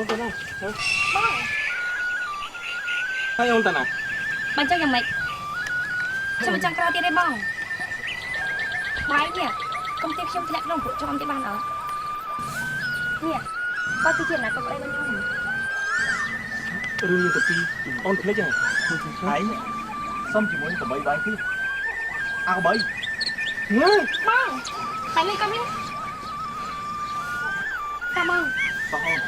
អូនទៅណាបង ហើយអូនទៅណាបាញ់ចឹងយ៉ាងម៉េចចាំចាំក្រោយទៀតទេបងបាយនេះកុំទីខ្ញុំធ្លាក់ក្នុងពួកចំទៀតបានអត់នេះគាត់ទៅជាណាទៅអីវិញខ្ញុំរឿងយើងទៅពីអូនភ្លេចហ៎ឯងសុំជាមួយកបីបាយទីអាកបីបងហើយនេះក៏មានតាមបងបងអូន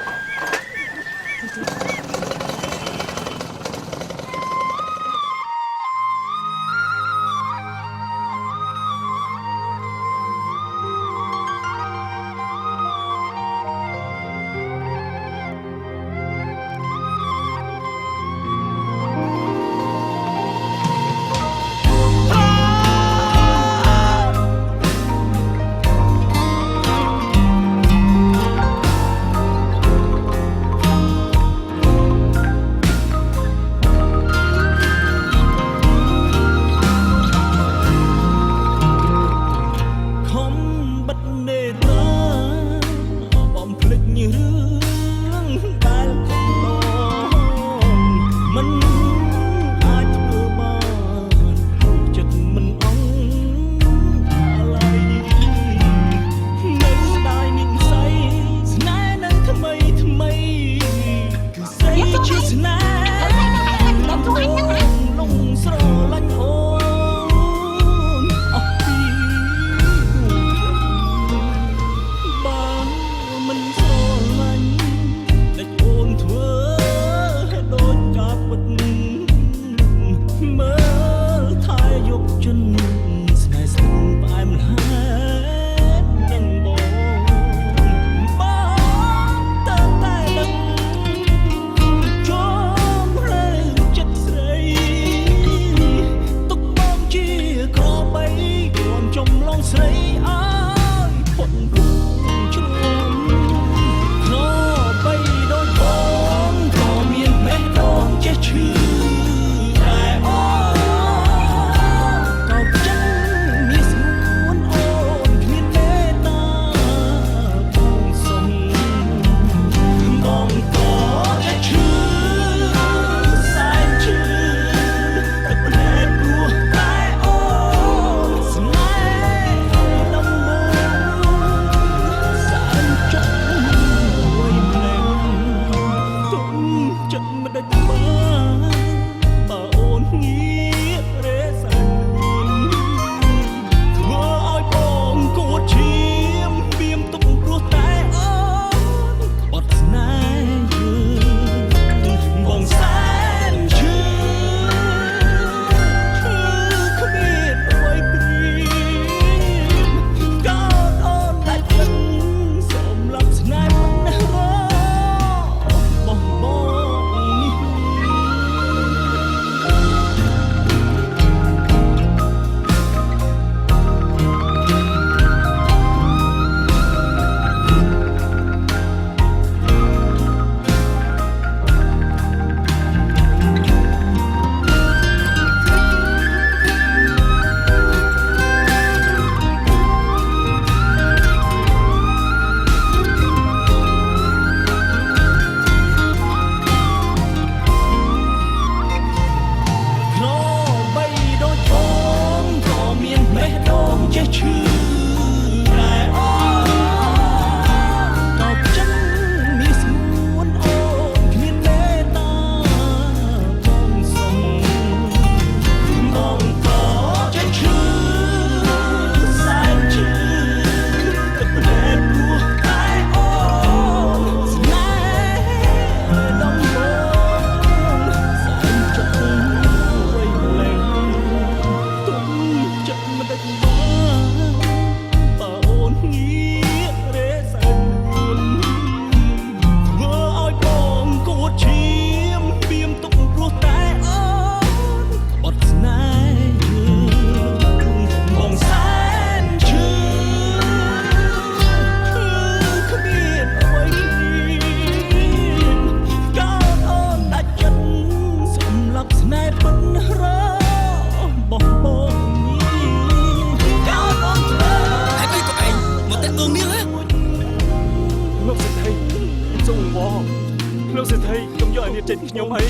ចិត្តខ្ញុំអី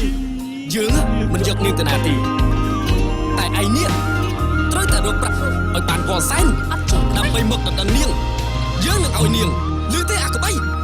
យើងមិនយកនាងទៅណាទេតែឯនេះត្រូវតែរកប្រាក់ឲ្យបានវល់សែន អត់ចេះ ដើម្បីមកដណ្ដឹងនាងយើងនឹងឲ្យនាងឮទេអាក្បៃ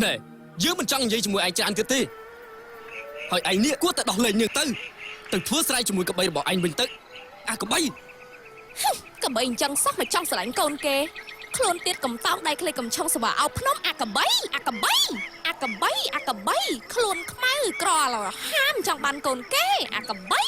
ណែយើងមិនចង់និយាយជាមួយឯងច្រើនទៀតទេហើយឯងនេះគួរតែដោះលែងនាងទៅធ្វើស្រែជាមួយកបីរបស់ឯងវិញទៅអាកបី កបីអញ្ចឹងសោះមកចង់ស្រឡាញ់កូនគេខ្លួនទៀតកំតោងដៃក្លេកំឆុងស្វាអោភ្នំអាកបីខ្លួនខ្មៅក្រលហាមចង់បានកូនគេអាកបី